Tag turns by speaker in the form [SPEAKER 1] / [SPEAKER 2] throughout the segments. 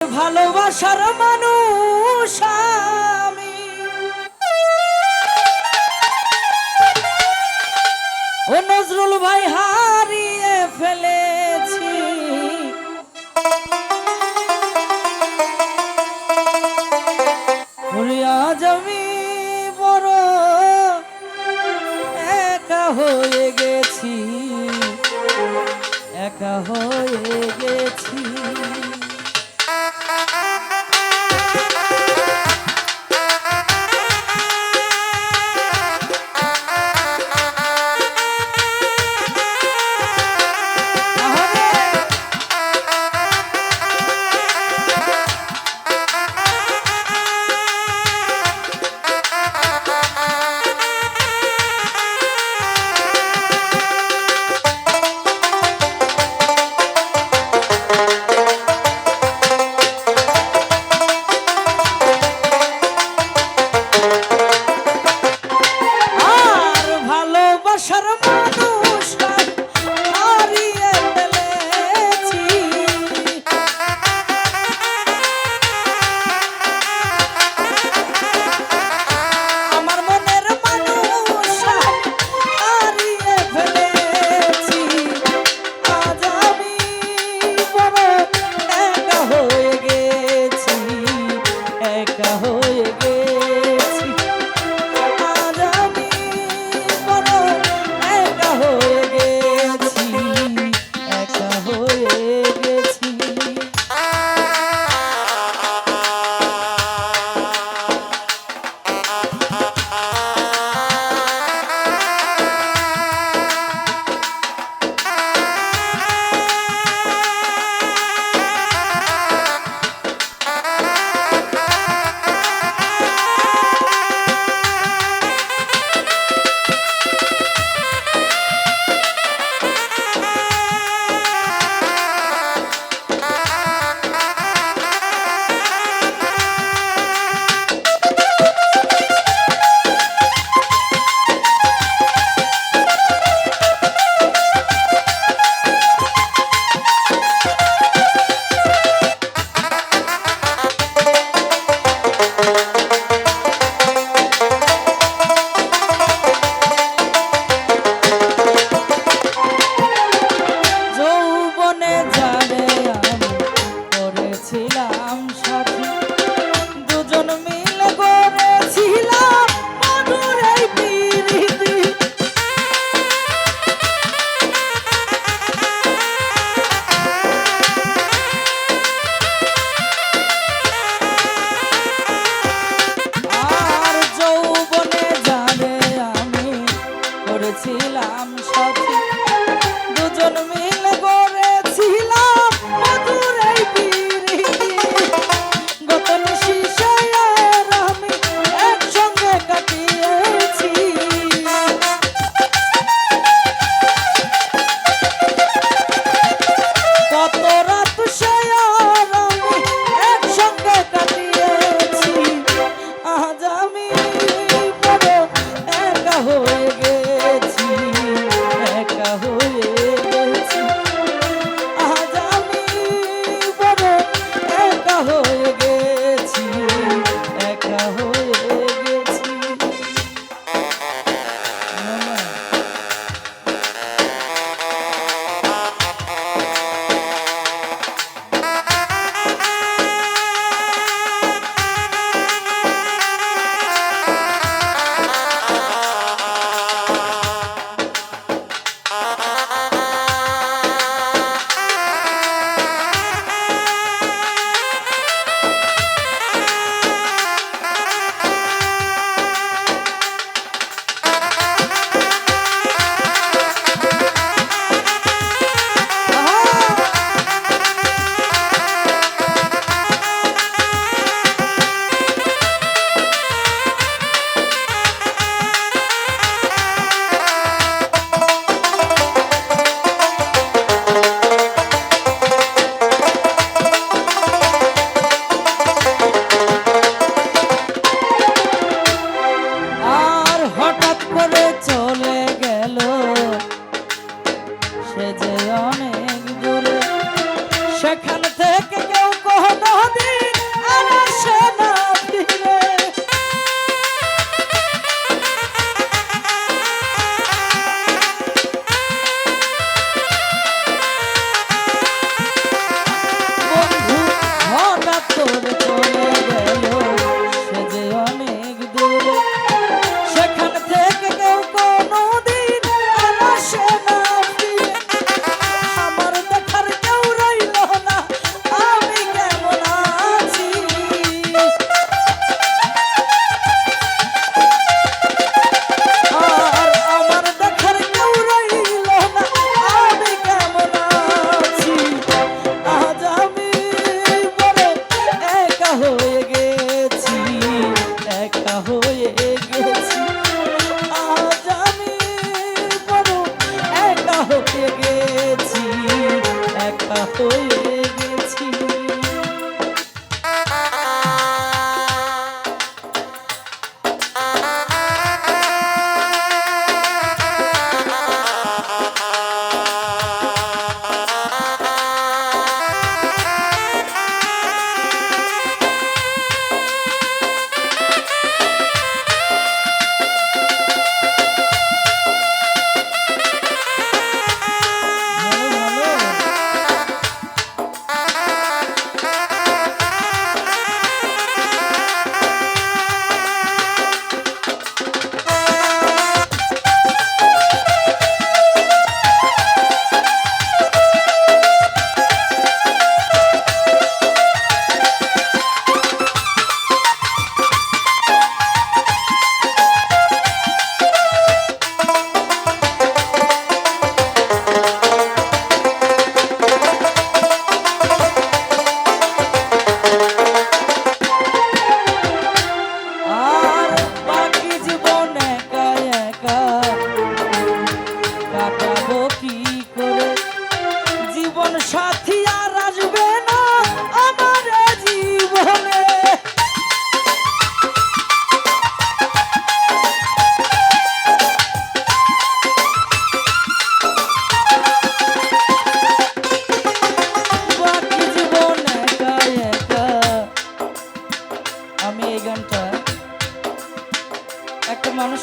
[SPEAKER 1] ভালোবাসার মানুষ আমি, ও নজরুল ভাই হারিয়ে ফেলেছি। আজ আমি বড় একা হয়ে গেছি, একা হয়ে গেছি। ছিলাম সাথী, দুজন মিলে গড়েছিলাম মধুর এই প্রীতি।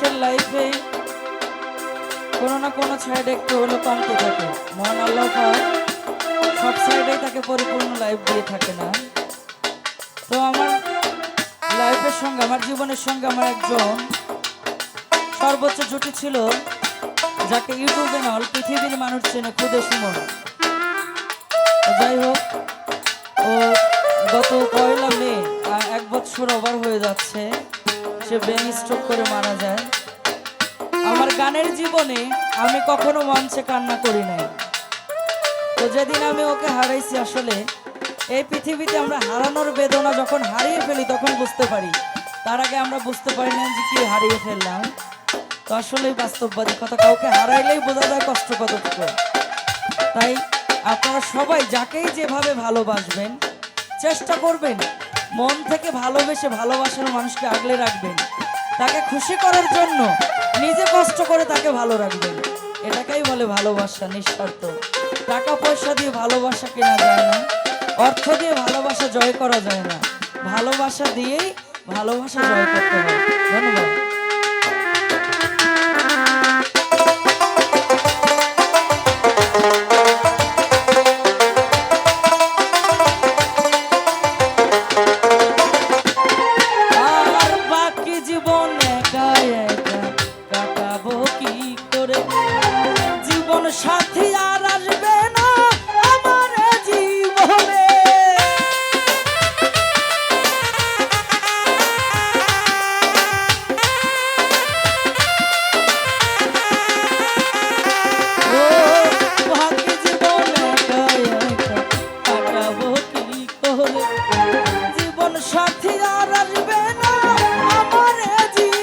[SPEAKER 1] মানুষের লাইফে কোনো না কোনো সাইডে একটু হলো কমতে থাকে। মহান আল্লাহ পাক সব সাইডেই তাকে পরিপূর্ণ লাইফ দিয়ে থাকে না। তো আমার লাইফের সঙ্গে, আমার জীবনের সঙ্গে আমার একজন সর্বোচ্চ জুটি ছিল, যাকে ইউটিউবে নল পৃথিবীর মানুষ চেনে, খুদে সুমন। যাই হোক, ও গত 1 মে 1 বছর ওভার হয়ে যাচ্ছে, সে ব্রেন স্ট্রোক করে মারা যায়। আমার গানের জীবনে আমি কখনো মঞ্চে কান্না করি নাই। তো যেদিন আমি ওকে হারাইছি, আসলে এই পৃথিবীতে আমরা হারানোর বেদনা যখন হারিয়ে ফেলি তখন বুঝতে পারি, তার আগে আমরা বুঝতে পারি না যে কি হারিয়ে ফেললাম। তো আসলেই বাস্তববাদী কথা, কাউকে হারাইলেই বোঝা যায় কষ্ট কতটুকু। তাই আপনারা সবাই যাকেই যেভাবে ভালোবাসবেন চেষ্টা করবেন মন থেকে ভালোবেসে ভালোবাসার মানুষকে আগলে রাখবেন, তাকে খুশি করার জন্য নিজে কষ্ট করে তাকে ভালো রাখবেন। এটাকেই বলে ভালোবাসা নিঃস্বার্থ। টাকা পয়সা দিয়ে ভালোবাসা কেনা যায় না, অর্থ দিয়ে ভালোবাসা জয় করা যায় না, ভালোবাসা দিয়েই ভালোবাসা জয় করতে হয়। ধন্যবাদ। আর বাকি জীবন একা একা কাটাবো কি করে, জীবন সাথী আর আসবে না আমার জীবনে। ও বাকি জীবন একা একা কাটাবো কি করে, জীবন সাথী আর আসবে না আমার জীবনে।